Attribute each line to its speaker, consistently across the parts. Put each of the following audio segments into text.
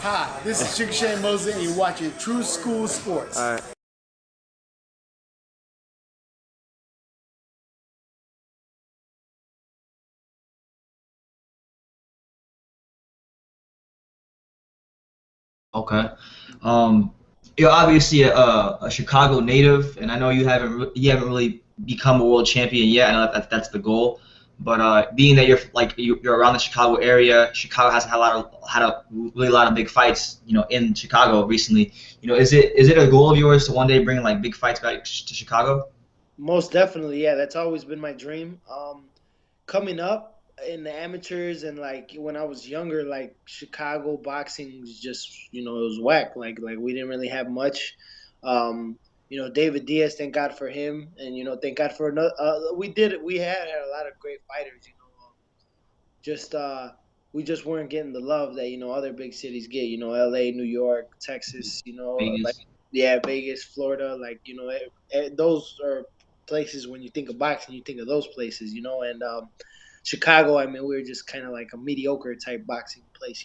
Speaker 1: Hi, this is Sugar Shane Mosley, and you're watching True School Sports.
Speaker 2: All right.
Speaker 3: Okay. Um, you're obviously a Chicago native, and I know you haven't really become a world champion yet. I know that's the goal. But being that you're around the Chicago area, Chicago has had a really lot of big fights, in Chicago recently. Is it a goal of yours to one day bring like big fights back to Chicago?
Speaker 4: Most definitely, yeah. That's always been my dream. Coming up in the amateurs and like when I was younger, like Chicago boxing was just it was whack. Like we didn't really have much. Um, David Diaz, thank God for him, and thank God for another. We had a lot of great fighters. Just we just weren't getting the love that other big cities get. L.A., New York, Texas. Like
Speaker 3: Vegas.
Speaker 4: yeah, Vegas, Florida. Like those are places when you think of boxing, you think of those places. And Chicago, I mean, we were just kind of like a mediocre type boxing place.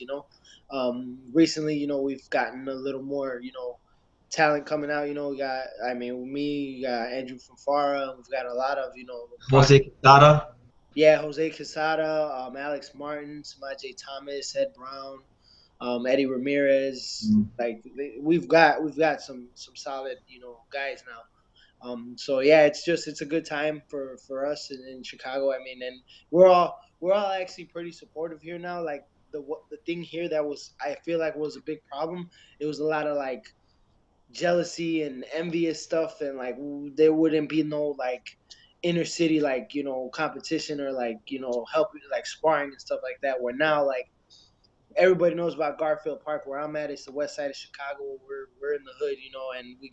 Speaker 4: Recently, we've gotten a little more, talent coming out. We got, I mean, me, we got Andrew Fafara. We've got a lot of,
Speaker 3: Jose Quesada.
Speaker 4: yeah, Jose Quesada, Alex Martin, Samaje Thomas, Ed Brown, Eddie Ramirez. Like we've got some solid guys now. So yeah, it's a good time for us in Chicago. I mean, and we're all actually pretty supportive here now. Like the thing here that was I feel like was a big problem. It was a lot of like jealousy and envious stuff, and like there wouldn't be no like inner city like competition or like help like sparring and stuff like that. Where now like everybody knows about Garfield Park. Where I'm at, it's the west side of Chicago. We're in the hood, and we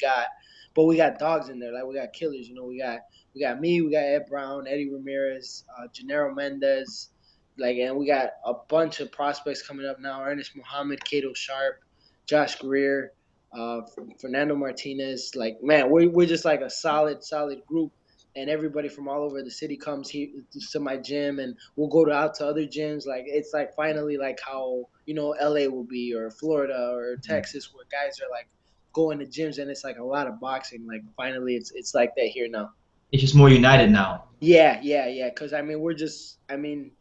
Speaker 4: got dogs in there. Like we got killers. We got me. We got Ed Brown, Eddie Ramirez, Gennaro Mendez. Like, and we got a bunch of prospects coming up now. Ernest Muhammad, Cato Sharp, Josh Greer, uh, Fernando Martinez. Like, man, we're just like a solid group. And everybody from all over the city comes here to my gym, and we'll go out to other gyms. Like it's like finally like how LA will be, or Florida or Texas, where guys are like going to gyms, and it's like a lot of boxing. Like finally, it's like that here now.
Speaker 3: It's just more united now.
Speaker 4: Yeah. Because I mean,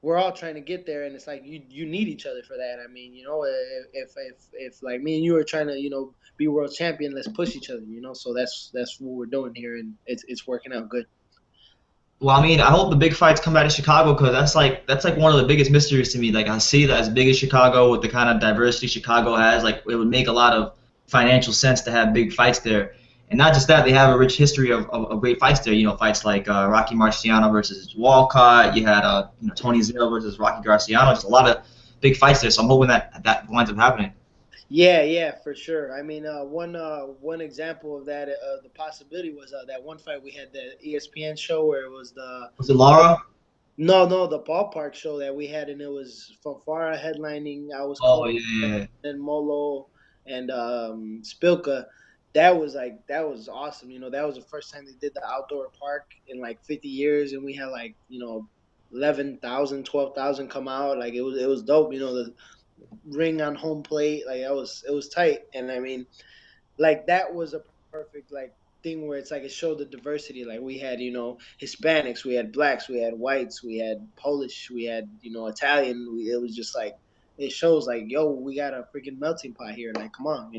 Speaker 4: we're all trying to get there, and it's like you need each other for that. I mean, if like me and you are trying to be world champion, let's push each other. So that's what we're doing here, and it's working out good.
Speaker 3: Well, I mean, I hope the big fights come out of Chicago because that's like one of the biggest mysteries to me. Like a city that's as big as Chicago with the kind of diversity Chicago has, like it would make a lot of financial sense to have big fights there. And not just that, they have a rich history of great fights there. Fights like Rocky Marciano versus Walcott. You had Tony Zero versus Rocky Garciano. Just a lot of big fights there. So I'm hoping that winds up happening.
Speaker 4: Yeah, for sure. I mean, one example of that, the possibility was that one fight we had the ESPN show where it was the
Speaker 3: Was it Laura?
Speaker 4: no the ballpark show that we had, and it was Fafara headlining. I was
Speaker 3: Oh
Speaker 4: calling
Speaker 3: yeah, yeah, yeah.
Speaker 4: and Molo and Spilka. That was awesome. That was the first time they did the outdoor park in like 50 years, and we had like 11,000, 12,000 come out. Like it was dope. The ring on home plate. Like it was tight. And I mean, like that was a perfect like thing where it's like it showed the diversity. Like we had Hispanics, we had blacks, we had whites, we had Polish, we had Italian. It was just like it shows like yo, we got a freaking melting pot here. Like come on.